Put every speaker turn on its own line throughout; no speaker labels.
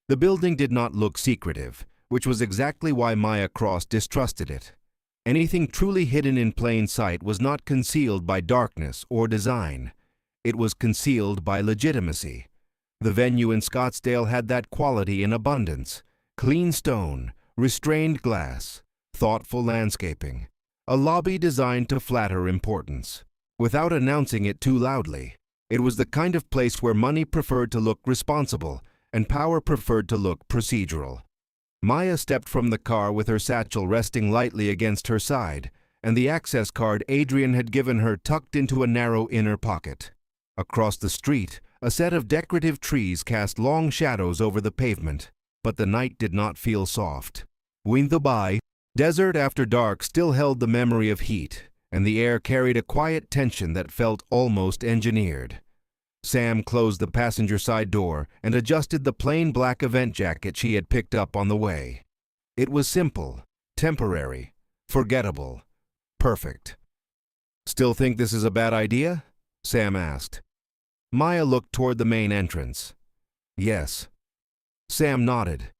The building did not look secretive, which was exactly why Maya Cross distrusted it. Anything truly hidden in plain sight was not concealed by darkness or design. It was concealed by legitimacy. The venue in Scottsdale had that quality in abundance: clean stone, restrained glass, thoughtful landscaping, a lobby designed to flatter importance, without announcing it too loudly. It was the kind of place where money preferred to look responsible and power preferred to look procedural. Maya stepped from the car with her satchel resting lightly against her side, and the access card Adrian had given her tucked into a narrow inner pocket. Across the street, a set of decorative trees cast long shadows over the pavement, but the night did not feel soft. By, desert after dark still held the memory of heat, and the air carried a quiet tension that felt almost engineered. Sam closed the passenger side door and adjusted the plain black event jacket she had picked up on the way. It was simple, temporary, forgettable, perfect. "Still think this is a bad idea?" Sam asked. Maya looked toward the main entrance. "Yes." Sam nodded.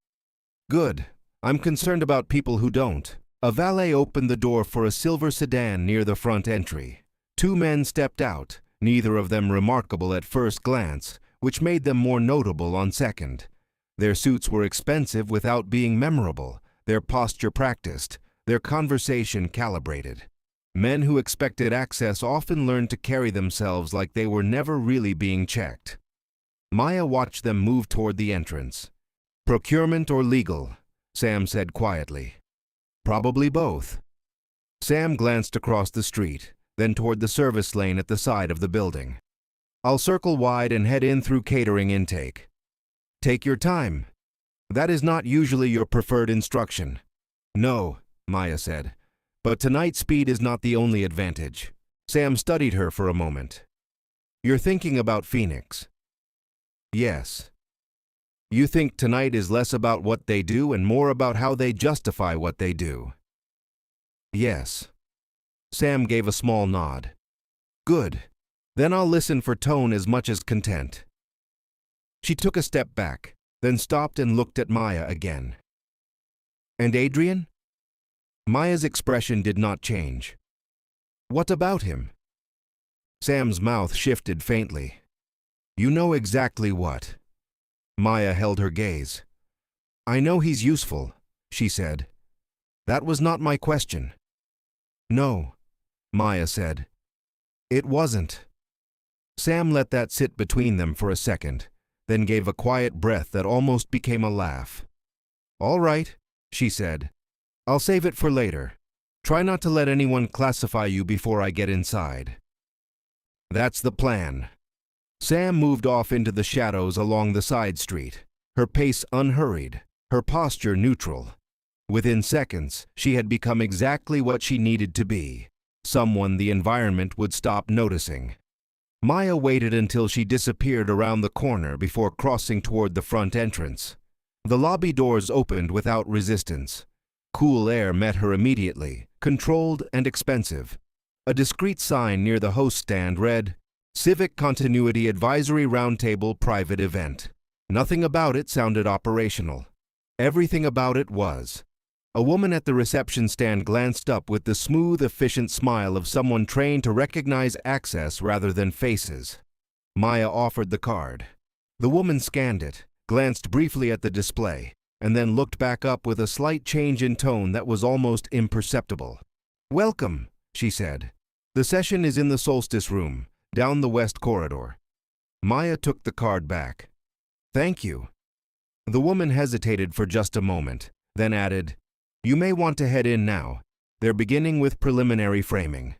"Good. I'm concerned about people who don't." A valet opened the door for a silver sedan near the front entry. Two men stepped out, neither of them remarkable at first glance, which made them more notable on second. Their suits were expensive without being memorable, their posture practiced, their conversation calibrated. Men who expected access often learned to carry themselves like they were never really being checked. Maya watched them move toward the entrance. "Procurement or legal?" Sam said quietly. "Probably both." Sam glanced across the street, then toward the service lane at the side of the building. "I'll circle wide and head in through catering intake." "Take your time." "That is not usually your preferred instruction." "No," Maya said. "But tonight speed is not the only advantage." Sam studied her for a moment. "You're thinking about Phoenix?" "Yes." "You think tonight is less about what they do and more about how they justify what they do?" "Yes." Sam gave a small nod. "Good. Then I'll listen for tone as much as content." She took a step back, then stopped and looked at Maya again. "And Adrian?" Maya's expression did not change. "What about him?" Sam's mouth shifted faintly. "You know exactly what." Maya held her gaze. "I know he's useful," she said. "That was not my question." "No," Maya said. "It wasn't." Sam let that sit between them for a second, then gave a quiet breath that almost became a laugh. "All right," she said. "I'll save it for later. Try not to let anyone classify you before I get inside." "That's the plan." Sam moved off into the shadows along the side street, her pace unhurried, her posture neutral. Within seconds, she had become exactly what she needed to be, someone the environment would stop noticing. Maya waited until she disappeared around the corner before crossing toward the front entrance. The lobby doors opened without resistance. Cool air met her immediately, controlled and expensive. A discreet sign near the host stand read, "Civic Continuity Advisory Roundtable Private Event." Nothing about it sounded operational. Everything about it was. A woman at the reception stand glanced up with the smooth, efficient smile of someone trained to recognize access rather than faces. Maya offered the card. The woman scanned it, glanced briefly at the display, and then looked back up with a slight change in tone that was almost imperceptible. "Welcome," she said. "The session is in the Solstice Room, down the west corridor." Maya took the card back. "Thank you." The woman hesitated for just a moment, then added, "You may want to head in now. They're beginning with preliminary framing."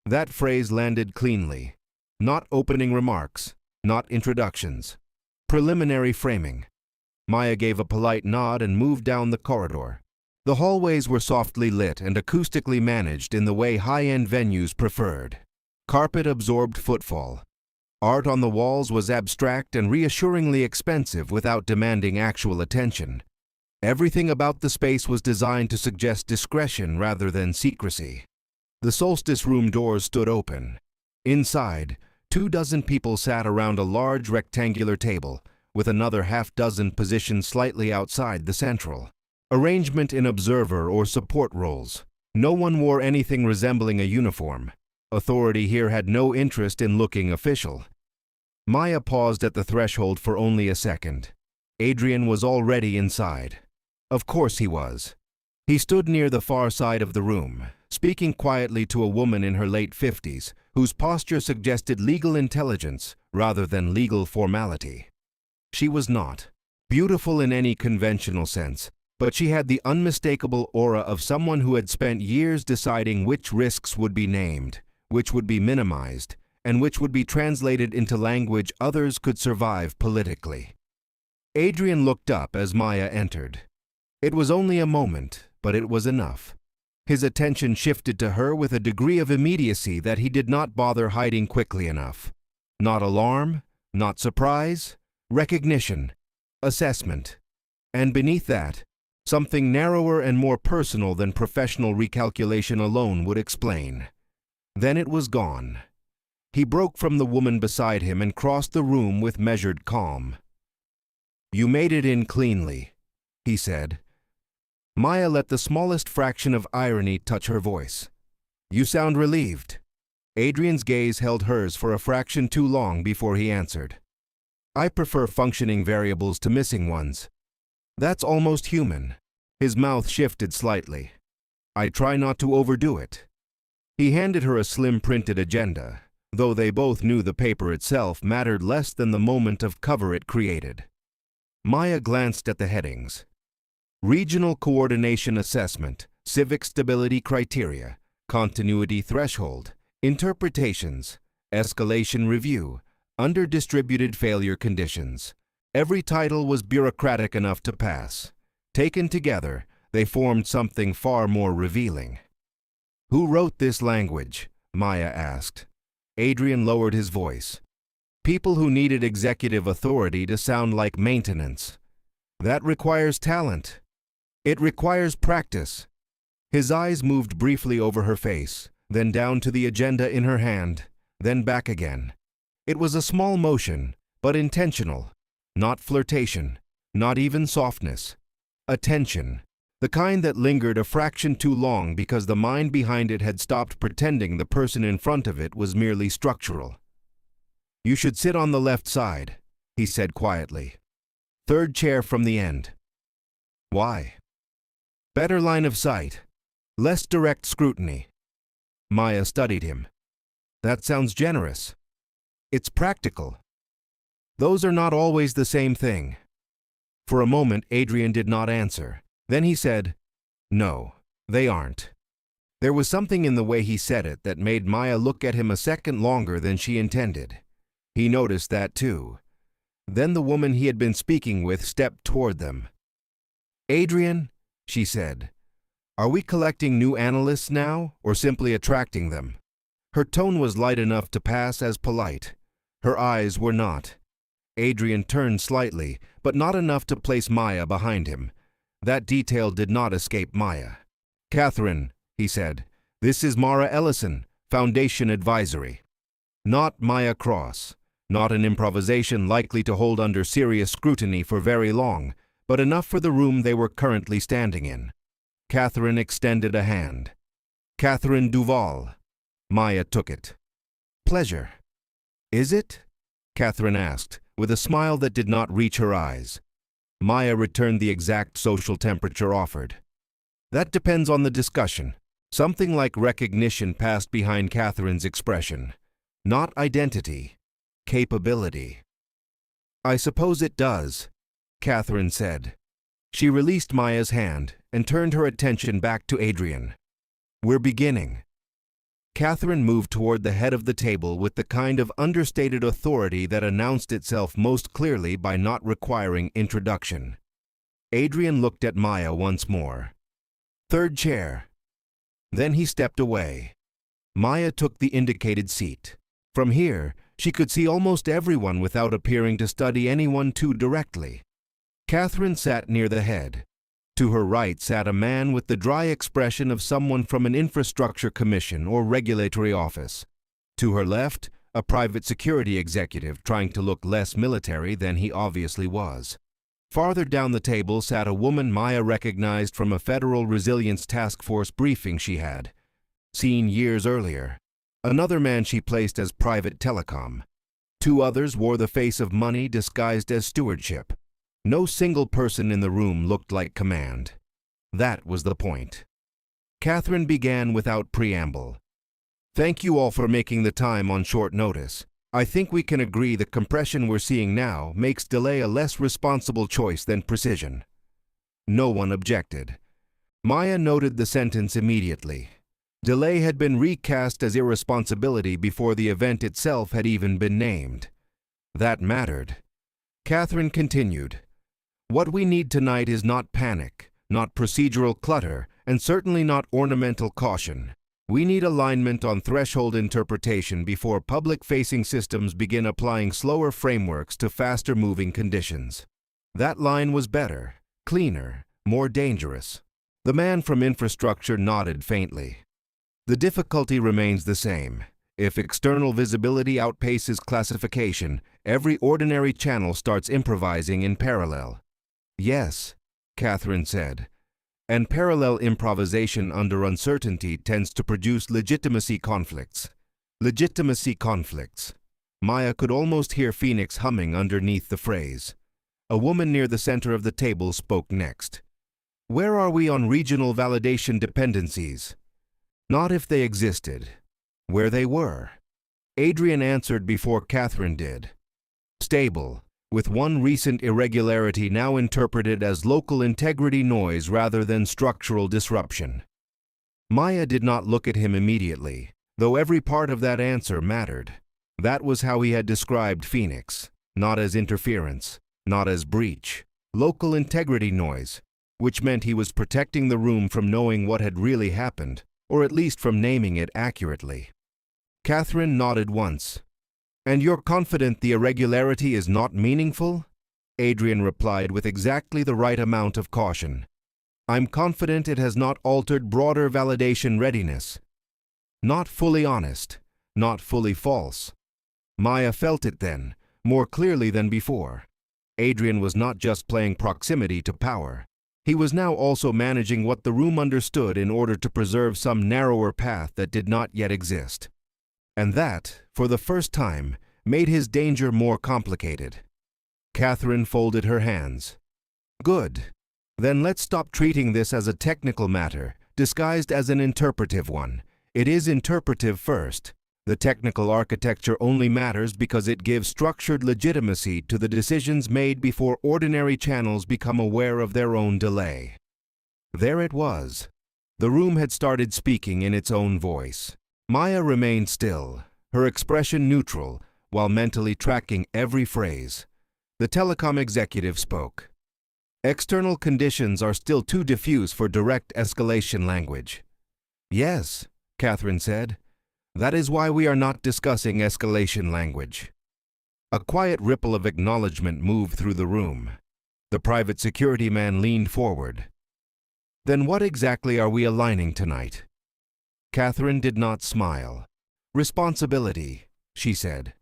That phrase landed cleanly. Not opening remarks, not introductions. Preliminary framing. Maya gave a polite nod and moved down the corridor. The hallways were softly lit and acoustically managed in the way high-end venues preferred. Carpet absorbed footfall. Art on the walls was abstract and reassuringly expensive without demanding actual attention. Everything about the space was designed to suggest discretion rather than secrecy. The Solstice Room doors stood open. Inside, 24 people sat around a large rectangular table, with another half-dozen positions slightly outside the central. Arrangement in observer or support roles. No one wore anything resembling a uniform. Authority here had no interest in looking official. Maya paused at the threshold for only a second. Adrian was already inside. Of course he was. He stood near the far side of the room, speaking quietly to a woman in her late 50s, whose posture suggested legal intelligence rather than legal formality. She was not beautiful in any conventional sense, but she had the unmistakable aura of someone who had spent years deciding which risks would be named, which would be minimized, and which would be translated into language others could survive politically. Adrian looked up as Maya entered. It was only a moment, but it was enough. His attention shifted to her with a degree of immediacy that he did not bother hiding quickly enough. Not alarm, not surprise, recognition, assessment. And beneath that, something narrower and more personal than professional recalculation alone would explain. Then it was gone. He broke from the woman beside him and crossed the room with measured calm. "You made it in cleanly," he said. Maya let the smallest fraction of irony touch her voice. "You sound relieved." Adrian's gaze held hers for a fraction too long before he answered. "I prefer functioning variables to missing ones. That's almost human." His mouth shifted slightly. "I try not to overdo it." He handed her a slim printed agenda, though they both knew the paper itself mattered less than the moment of cover it created. Maya glanced at the headings. Regional Coordination Assessment, Civic Stability Criteria, Continuity Threshold, Interpretations, Escalation Review, Under-Distributed Failure Conditions. Every title was bureaucratic enough to pass. Taken together, they formed something far more revealing. "Who wrote this language?" Maya asked. Adrian lowered his voice. "People who needed executive authority to sound like maintenance. That requires talent. It requires practice." His eyes moved briefly over her face, then down to the agenda in her hand, then back again. It was a small motion, but intentional. Not flirtation, not even softness. Attention. The kind that lingered a fraction too long because the mind behind it had stopped pretending the person in front of it was merely structural. "You should sit on the left side," he said quietly. "Third chair from the end." "Why?" "Better line of sight. Less direct scrutiny." Maya studied him. "That sounds generous." "It's practical." "Those are not always the same thing." For a moment, Adrian did not answer. Then he said, "No, they aren't." There was something in the way he said it that made Maya look at him a second longer than she intended. He noticed that too. Then the woman he had been speaking with stepped toward them. "Adrian," she said, "are we collecting new analysts now, or simply attracting them?" Her tone was light enough to pass as polite. Her eyes were not. Adrian turned slightly, but not enough to place Maya behind him. That detail did not escape Maya. "Catherine," he said, "this is Mara Ellison, Foundation Advisory." Not Maya Cross, not an improvisation likely to hold under serious scrutiny for very long, but enough for the room they were currently standing in. Catherine extended a hand. "Catherine Duval." Maya took it. "Pleasure." "Is it?" Catherine asked, with a smile that did not reach her eyes. Maya returned the exact social temperature offered. "That depends on the discussion." Something like recognition passed behind Catherine's expression. Not identity, capability. "I suppose it does," Catherine said. She released Maya's hand and turned her attention back to Adrian. "We're beginning." Catherine moved toward the head of the table with the kind of understated authority that announced itself most clearly by not requiring introduction. Adrian looked at Maya once more. "Third chair." Then he stepped away. Maya took the indicated seat. From here, she could see almost everyone without appearing to study anyone too directly. Catherine sat near the head. To her right sat a man with the dry expression of someone from an infrastructure commission or regulatory office. To her left, a private security executive trying to look less military than he obviously was. Farther down the table sat a woman Maya recognized from a Federal Resilience Task Force briefing she had seen years earlier. Another man she placed as private telecom. Two others wore the face of money disguised as stewardship. No single person in the room looked like command. That was the point. Catherine began without preamble. Thank you all for making the time on short notice. I think we can agree the compression we're seeing now makes delay a less responsible choice than precision. No one objected. Maya noted the sentence immediately. Delay had been recast as irresponsibility before the event itself had even been named. That mattered. Catherine continued. What we need tonight is not panic, not procedural clutter, and certainly not ornamental caution. We need alignment on threshold interpretation before public-facing systems begin applying slower frameworks to faster-moving conditions. That line was better, cleaner, more dangerous. The man from infrastructure nodded faintly. The difficulty remains the same. If external visibility outpaces classification, every ordinary channel starts improvising in parallel. Yes, Catherine said. And parallel improvisation under uncertainty tends to produce legitimacy conflicts. Legitimacy conflicts. Maya could almost hear Phoenix humming underneath the phrase. A woman near the center of the table spoke next. Where are we on regional validation dependencies? Not if they existed. Where they were. Adrian answered before Catherine did. Stable, with one recent irregularity now interpreted as local integrity noise rather than structural disruption. Maya did not look at him immediately, though every part of that answer mattered. That was how he had described Phoenix, not as interference, not as breach. Local integrity noise, which meant he was protecting the room from knowing what had really happened, or at least from naming it accurately. Catherine nodded once. And you're confident the irregularity is not meaningful? Adrian replied with exactly the right amount of caution. I'm confident it has not altered broader validation readiness. Not fully honest, not fully false. Maya felt it then, more clearly than before. Adrian was not just playing proximity to power. He was now also managing what the room understood in order to preserve some narrower path that did not yet exist. And that, for the first time, made his danger more complicated. Catherine folded her hands. Good. Then let's stop treating this as a technical matter, disguised as an interpretive one. It is interpretive first. The technical architecture only matters because it gives structured legitimacy to the decisions made before ordinary channels become aware of their own delay. There it was. The room had started speaking in its own voice. Maya remained still, her expression neutral, while mentally tracking every phrase. The telecom executive spoke. External conditions are still too diffuse for direct escalation language. Yes, Catherine said. That is why we are not discussing escalation language. A quiet ripple of acknowledgement moved through the room. The private security man leaned forward. Then what exactly are we aligning tonight? Catherine did not smile. Responsibility, she said.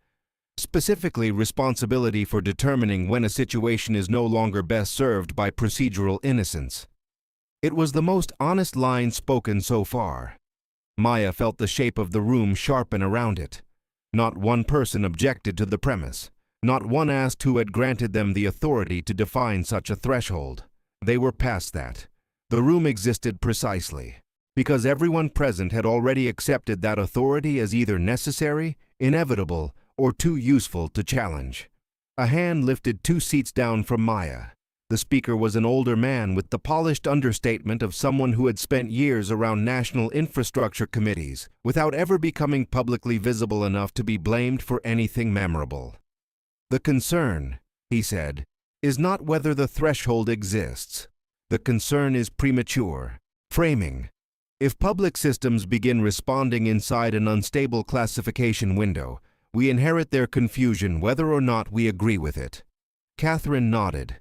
Specifically, responsibility for determining when a situation is no longer best served by procedural innocence. It was the most honest line spoken so far. Maya felt the shape of the room sharpen around it. Not one person objected to the premise. Not one asked who had granted them the authority to define such a threshold. They were past that. The room existed precisely because everyone present had already accepted that authority as either necessary, inevitable, or too useful to challenge. A hand lifted 2 seats down from Maya. The speaker was an older man with the polished understatement of someone who had spent years around national infrastructure committees without ever becoming publicly visible enough to be blamed for anything memorable. The concern, he said, is not whether the threshold exists. The concern is premature, framing. If public systems begin responding inside an unstable classification window, we inherit their confusion whether or not we agree with it. Catherine nodded.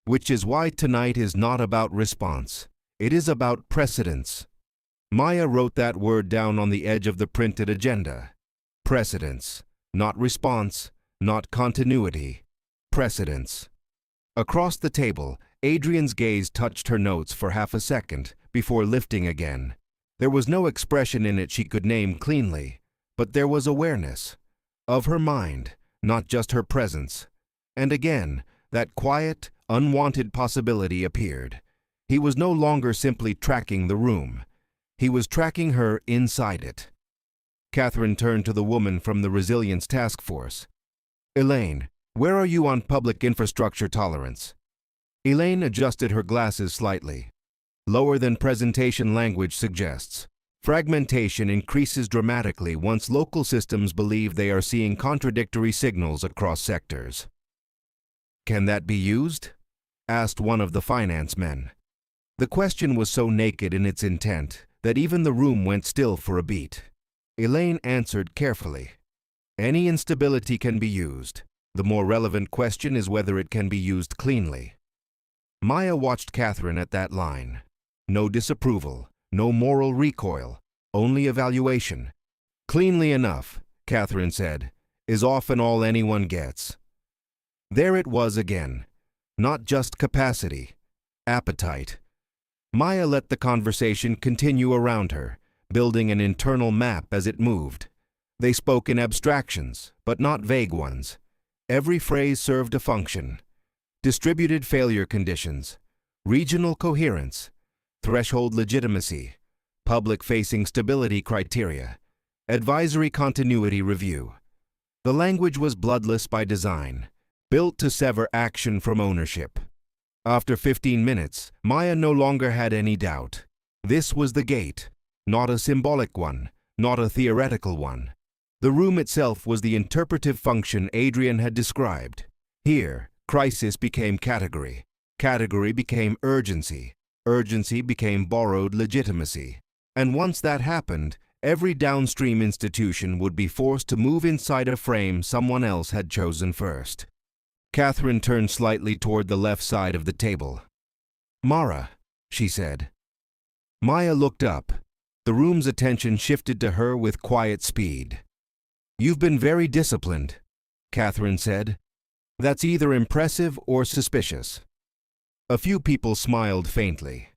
Which is why tonight is not about response. It is about precedence. Maya wrote that word down on the edge of the printed agenda. Precedence. not response, not continuity, precedence. Across the table, Adrian's gaze touched her notes for half a second before lifting again. There was no expression in it she could name cleanly, but there was awareness of her mind, not just her presence. And again, that quiet, unwanted possibility appeared. He was no longer simply tracking the room. He was tracking her inside it. Catherine turned to the woman from the Resilience Task Force. "Elaine, where are you on public infrastructure tolerance?" Elaine adjusted her glasses slightly. Lower than presentation language suggests. Fragmentation increases dramatically once local systems believe they are seeing contradictory signals across sectors. "Can that be used?" asked one of the finance men. The question was so naked in its intent that even the room went still for a beat. Elaine answered carefully. "Any instability can be used. The more relevant question is whether it can be used cleanly." Maya watched Catherine at that line. No disapproval, no moral recoil, only evaluation. "Cleanly enough," Catherine said, "is often all anyone gets." There it was again. Not just capacity, appetite. Maya let the conversation continue around her, building an internal map as it moved. They spoke in abstractions, but not vague ones. Every phrase served a function. Distributed failure conditions, regional coherence, threshold legitimacy, public-facing stability criteria, advisory continuity review. The language was bloodless by design, built to sever action from ownership. After 15 minutes, Maya no longer had any doubt. This was the gate, not a symbolic one, not a theoretical one. The room itself was the interpretive function Adrian had described. Here, crisis became category. Category became urgency. Urgency became borrowed legitimacy. And once that happened, every downstream institution would be forced to move inside a frame someone else had chosen first. Catherine turned slightly toward the left side of the table. "Mara," she said. Maya looked up. The room's attention shifted to her with quiet speed. "You've been very disciplined," Catherine said. "That's either impressive or suspicious." A few people smiled faintly.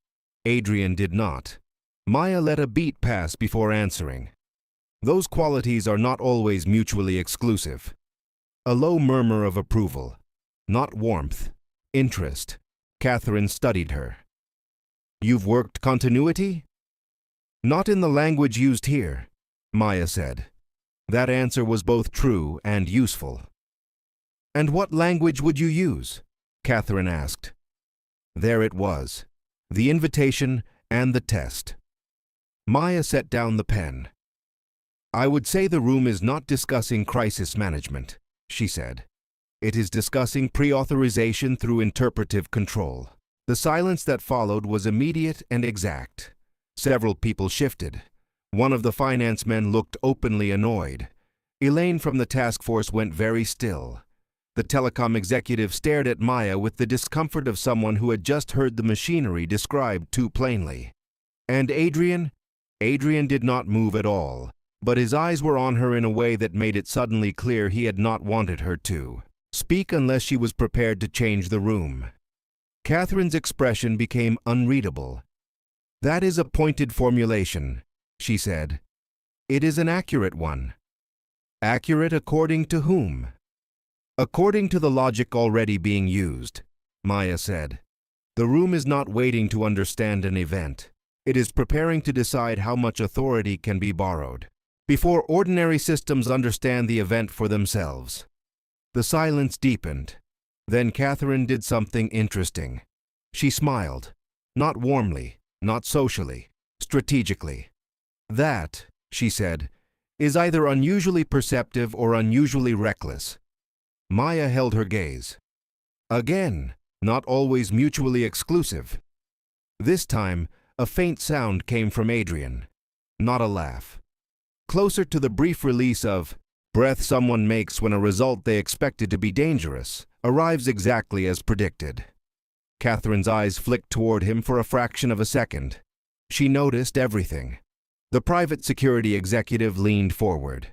Adrian did not. Maya let a beat pass before answering. "Those qualities are not always mutually exclusive." A low murmur of approval. Not warmth, interest. Catherine studied her. "You've worked continuity?" "Not in the language used here," Maya said. That answer was both true and useful. "And what language would you use?" Catherine asked. There it was, the invitation and the test. Maya set down the pen. "I would say the room is not discussing crisis management," she said. "It is discussing pre-authorization through interpretive control." The silence that followed was immediate and exact. Several people shifted. One of the finance men looked openly annoyed. Elaine from the task force went very still. The telecom executive stared at Maya with the discomfort of someone who had just heard the machinery described too plainly. And Adrian? Adrian did not move at all, but his eyes were on her in a way that made it suddenly clear he had not wanted her to speak unless she was prepared to change the room. Catherine's expression became unreadable. "That is a pointed formulation," she said. "It is an accurate one." "Accurate according to whom?" "According to the logic already being used," Maya said. "The room is not waiting to understand an event. It is preparing to decide how much authority can be borrowed, before ordinary systems understand the event for themselves." The silence deepened. Then Catherine did something interesting. She smiled, not warmly, not socially, strategically. "That," she said, "is either unusually perceptive or unusually reckless." Maya held her gaze. Again, not always mutually exclusive. This time, a faint sound came from Adrian, not a laugh. Closer to the brief release of breath someone makes when a result they expected to be dangerous arrives exactly as predicted. Catherine's eyes flicked toward him for a fraction of a second. She noticed everything. The private security executive leaned forward.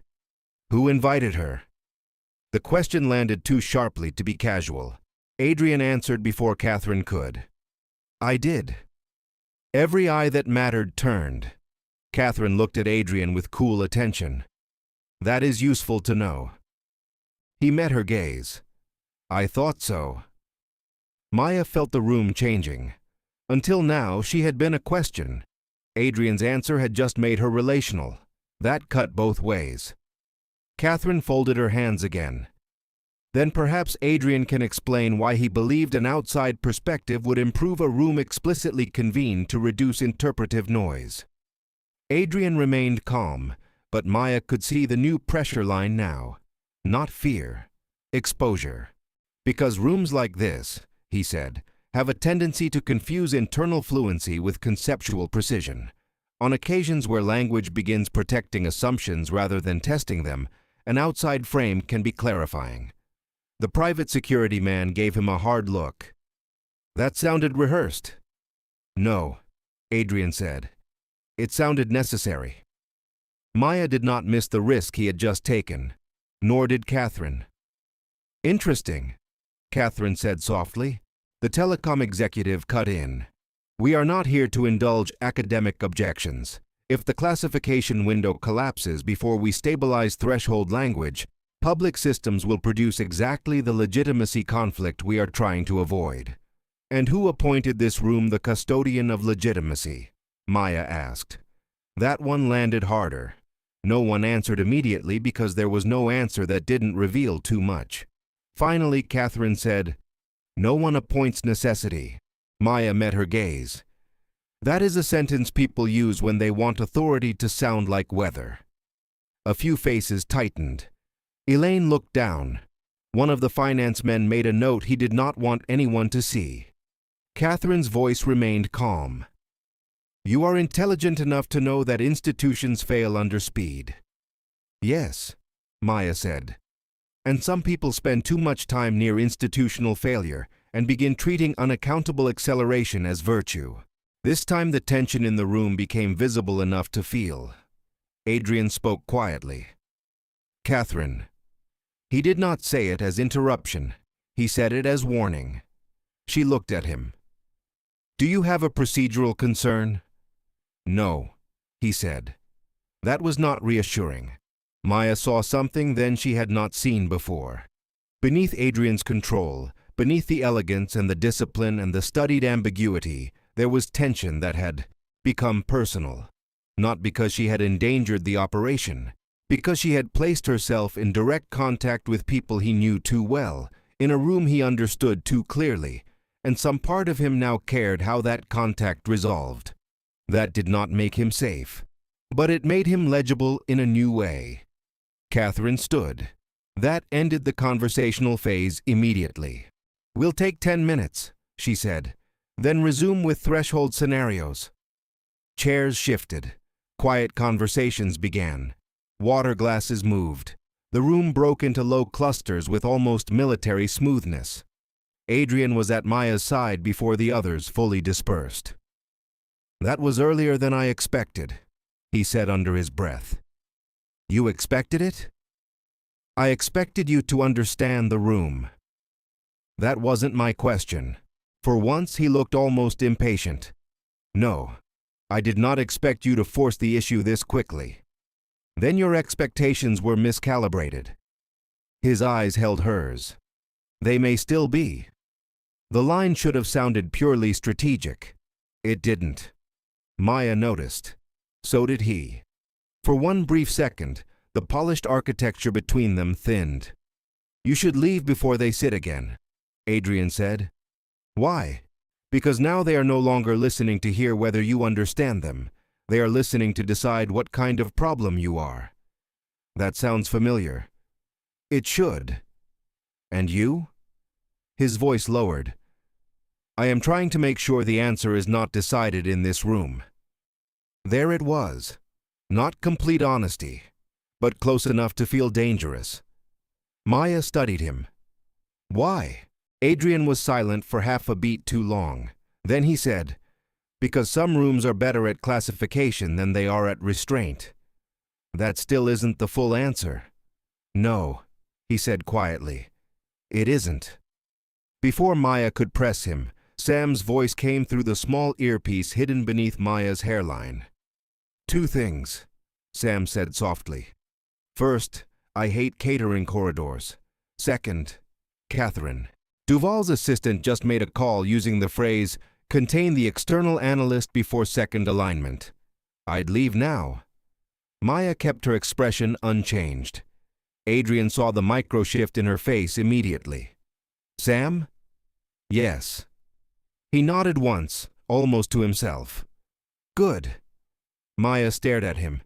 "Who invited her?" The question landed too sharply to be casual. Adrian answered before Catherine could. I did. Every eye that mattered turned. Catherine looked at Adrian with cool attention. That is useful to know. He met her gaze. I thought so. Maya felt the room changing. Until now, she had been a question. Adrian's answer had just made her relational. That cut both ways. Catherine folded her hands again. Then perhaps Adrian can explain why he believed an outside perspective would improve a room explicitly convened to reduce interpretive noise. Adrian remained calm, but Maya could see the new pressure line now. Not fear, exposure. Because rooms like this, he said, have a tendency to confuse internal fluency with conceptual precision. On occasions where language begins protecting assumptions rather than testing them, an outside frame can be clarifying. The private security man gave him a hard look. That sounded rehearsed. No, Adrian said. It sounded necessary. Maya did not miss the risk he had just taken, nor did Catherine. Interesting, Catherine said softly. The telecom executive cut in. We are not here to indulge academic objections. If the classification window collapses before we stabilize threshold language, public systems will produce exactly the legitimacy conflict we are trying to avoid. And who appointed this room the custodian of legitimacy? Maya asked. That one landed harder. No one answered immediately because there was no answer that didn't reveal too much. Finally, Catherine said, No one appoints necessity. Maya met her gaze. That is a sentence people use when they want authority to sound like weather. A few faces tightened. Elaine looked down. One of the finance men made a note he did not want anyone to see. Catherine's voice remained calm. You are intelligent enough to know that institutions fail under speed. Yes, Maya said. And some people spend too much time near institutional failure and begin treating unaccountable acceleration as virtue. This time the tension in the room became visible enough to feel. Adrian spoke quietly. Catherine. He did not say it as interruption. He said it as warning. She looked at him. Do you have a procedural concern? No, he said. That was not reassuring. Maya saw something then she had not seen before. Beneath Adrian's control, beneath the elegance and the discipline and the studied ambiguity, there was tension that had become personal. Not because she had endangered the operation, because she had placed herself in direct contact with people he knew too well, in a room he understood too clearly, and some part of him now cared how that contact resolved. That did not make him safe, but it made him legible in a new way. Catherine stood. That ended the conversational phase immediately. We'll take 10 minutes, she said, then resume with threshold scenarios. Chairs shifted. Quiet conversations began. Water glasses moved. The room broke into low clusters with almost military smoothness. Adrian was at Maya's side before the others fully dispersed. That was earlier than I expected, he said under his breath. You expected it? I expected you to understand the room. That wasn't my question. For once he looked almost impatient. No, I did not expect you to force the issue this quickly. Then your expectations were miscalibrated. His eyes held hers. They may still be. The line should have sounded purely strategic. It didn't. Maya noticed. So did he. For one brief second, the polished architecture between them thinned. You should leave before they sit again, Adrian said. Why? Because now they are no longer listening to hear whether you understand them. They are listening to decide what kind of problem you are. That sounds familiar. It should. And you? His voice lowered. I am trying to make sure the answer is not decided in this room. There it was. Not complete honesty, but close enough to feel dangerous. Maya studied him. Why? Adrian was silent for half a beat too long. Then he said, Because some rooms are better at classification than they are at restraint. That still isn't the full answer. No, he said quietly. It isn't. Before Maya could press him, Sam's voice came through the small earpiece hidden beneath Maya's hairline. Two things, Sam said softly. First, I hate catering corridors. Second, Catherine. Duval's assistant just made a call using the phrase, contain the external analyst before second alignment. I'd leave now. Maya kept her expression unchanged. Adrian saw the micro-shift in her face immediately. Sam? Yes. He nodded once, almost to himself. Good. Maya stared at him.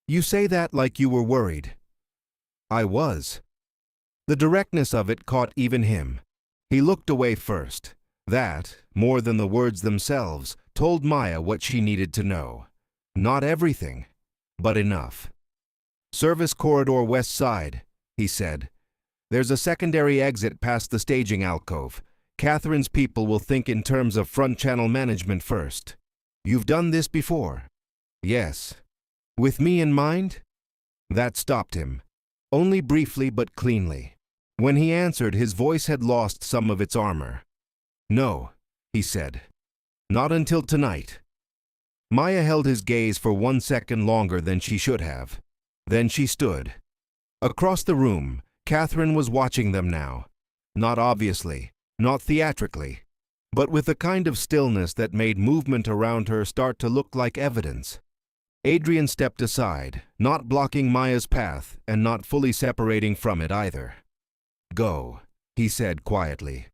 You say that like you were worried. I was. The directness of it caught even him. He looked away first. That, more than the words themselves, told Maya what she needed to know. Not everything, but enough. Service corridor west side, he said. There's a secondary exit past the staging alcove. Catherine's people will think in terms of front channel management first. You've done this before? Yes. With me in mind? That stopped him. Only briefly but cleanly. When he answered, his voice had lost some of its armor. No, he said. Not until tonight. Maya held his gaze for 1 second longer than she should have. Then she stood. Across the room, Catherine was watching them now. Not obviously, not theatrically, but with a kind of stillness that made movement around her start to look like evidence. Adrian stepped aside, not blocking Maya's path and not fully separating from it either. Go, he said quietly.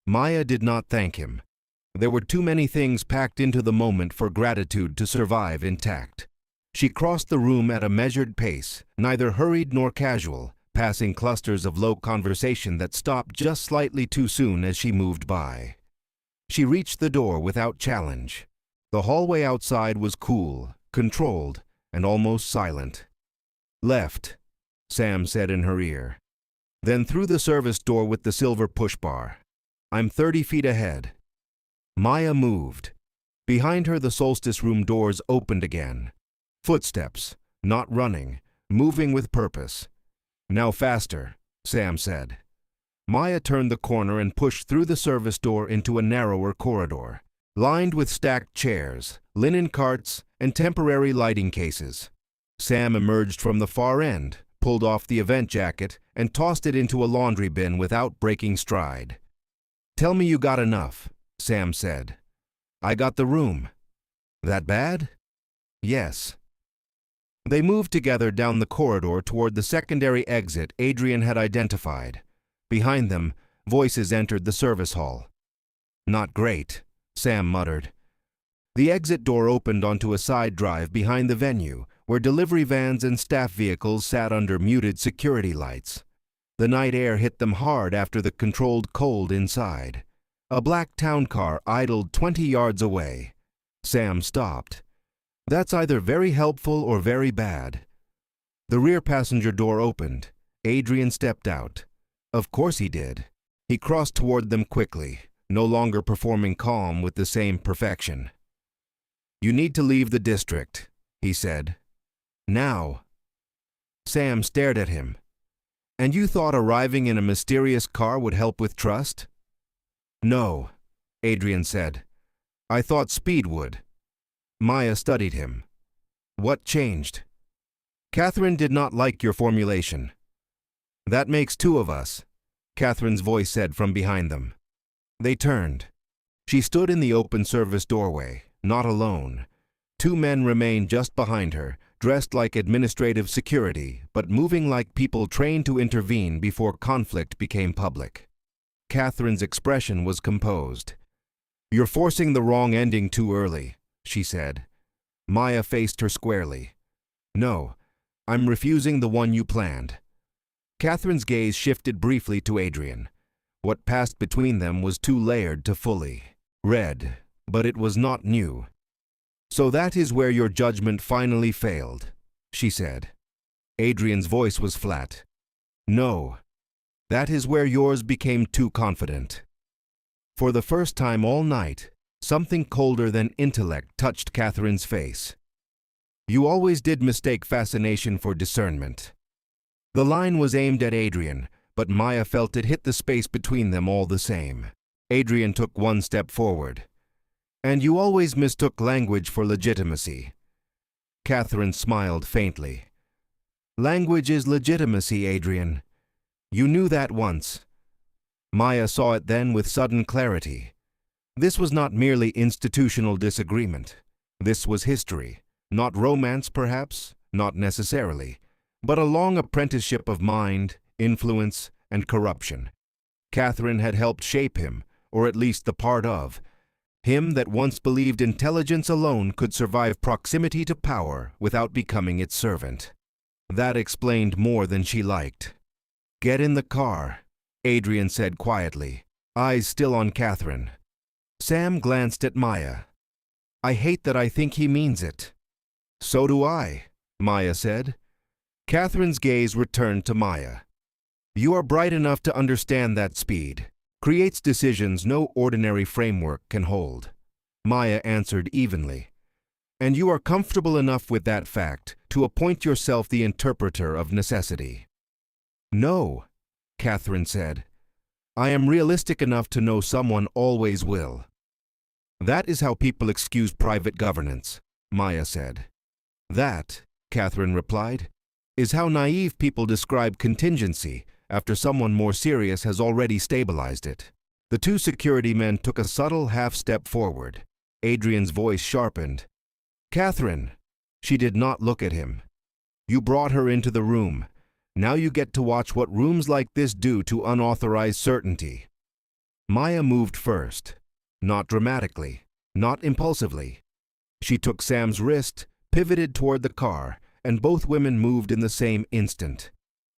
Maya did not thank him. There were too many things packed into the moment for gratitude to survive intact. She crossed the room at a measured pace, neither hurried nor casual, passing clusters of low conversation that stopped just slightly too soon as she moved by. She reached the door without challenge. The hallway outside was cool, controlled, and almost silent. Left, Sam said in her ear. Then through the service door with the silver push bar. I'm 30 feet ahead. Maya moved. Behind her, the solstice room doors opened again. Footsteps, not running, moving with purpose. Now faster, Sam said. Maya turned the corner and pushed through the service door into a narrower corridor, lined with stacked chairs, linen carts, and temporary lighting cases. Sam emerged from the far end, pulled off the event jacket, and tossed it into a laundry bin without breaking stride. Tell me you got enough, Sam said. I got the room. That bad? Yes. They moved together down the corridor toward the secondary exit Adrian had identified. Behind them, voices entered the service hall. Not great, Sam muttered. The exit door opened onto a side drive behind the venue, where delivery vans and staff vehicles sat under muted security lights. The night air hit them hard after the controlled cold inside. A black town car idled 20 yards away. Sam stopped. That's either very helpful or very bad. The rear passenger door opened. Adrian stepped out. Of course he did. He crossed toward them quickly, no longer performing calm with the same perfection. You need to leave the district, he said. Now. Sam stared at him. And you thought arriving in a mysterious car would help with trust? No, Adrian said. I thought speed would. Maya studied him. What changed? Catherine did not like your formulation. That makes two of us, Catherine's voice said from behind them. They turned. She stood in the open service doorway, not alone. Two men remained just behind her, dressed like administrative security, but moving like people trained to intervene before conflict became public. Catherine's expression was composed. You're forcing the wrong ending too early, she said. Maya faced her squarely. No, I'm refusing the one you planned. Catherine's gaze shifted briefly to Adrian. What passed between them was too layered to fully read, but it was not new. So that is where your judgment finally failed, she said. Adrian's voice was flat. No, that is where yours became too confident. For the first time all night, something colder than intellect touched Catherine's face. You always did mistake fascination for discernment. The line was aimed at Adrian, but Maya felt it hit the space between them all the same. Adrian took one step forward. "And you always mistook language for legitimacy." Catherine smiled faintly. "Language is legitimacy, Adrian. You knew that once." Maya saw it then with sudden clarity. This was not merely institutional disagreement. This was history. Not romance, perhaps, not necessarily, but a long apprenticeship of mind, influence, and corruption. Catherine had helped shape him, or at least the part of him that once believed intelligence alone could survive proximity to power without becoming its servant. That explained more than she liked. "Get in the car," Adrian said quietly, eyes still on Catherine. Sam glanced at Maya. "I hate that I think he means it." "So do I," Maya said. Catherine's gaze returned to Maya. "You are bright enough to understand that speed creates decisions no ordinary framework can hold." Maya answered evenly. "And you are comfortable enough with that fact to appoint yourself the interpreter of necessity." "No," Catherine said. "I am realistic enough to know someone always will." "That is how people excuse private governance," Maya said. "That," Catherine replied, "is how naive people describe contingency after someone more serious has already stabilized it." The two security men took a subtle half-step forward. Adrian's voice sharpened. "Catherine!" She did not look at him. "You brought her into the room. Now you get to watch what rooms like this do to unauthorized certainty." Maya moved first. Not dramatically, not impulsively. She took Sam's wrist, pivoted toward the car, and both women moved in the same instant.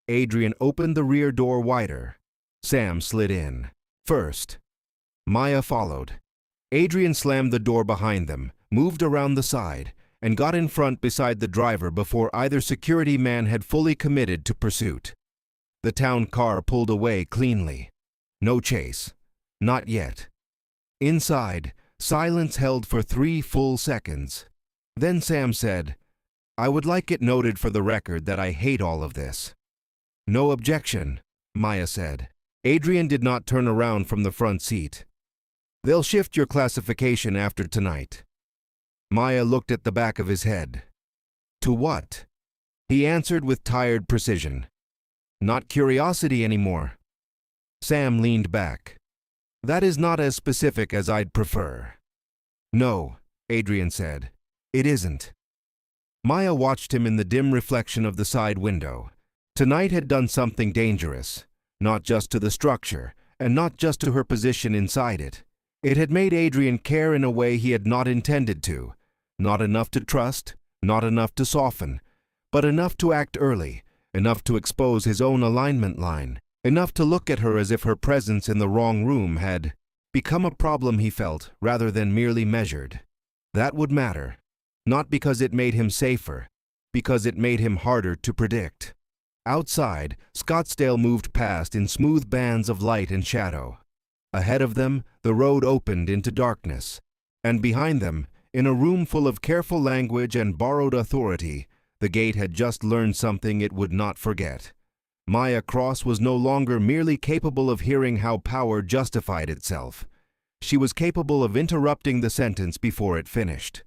Adrian opened the rear door wider. Sam slid in. First. Maya followed. Adrian slammed the door behind them, moved around the side, and got in front beside the driver before either security man had fully committed to pursuit. The town car pulled away cleanly. No chase. Not yet. Inside, silence held for 3 full seconds. Then Sam said, "I would like it noted for the record that I hate all of this." "No objection," Maya said. Adrian did not turn around from the front seat. "They'll shift your classification after tonight." Maya looked at the back of his head. "To what?" He answered with tired precision. "Not curiosity anymore." Sam leaned back. "That is not as specific as I'd prefer." "No," Adrian said. "It isn't." Maya watched him in the dim reflection of the side window. Tonight had done something dangerous, not just to the structure, and not just to her position inside it. It had made Adrian care in a way he had not intended to. Not enough to trust, not enough to soften, but enough to act early, enough to expose his own alignment line, enough to look at her as if her presence in the wrong room had become a problem he felt rather than merely measured. That would matter, not because it made him safer, because it made him harder to predict. Outside, Scottsdale moved past in smooth bands of light and shadow. Ahead of them, the road opened into darkness, and behind them, in a room full of careful language and borrowed authority, the gate had just learned something it would not forget. Maya Cross was no longer merely capable of hearing how power justified itself. She was capable of interrupting the sentence before it finished.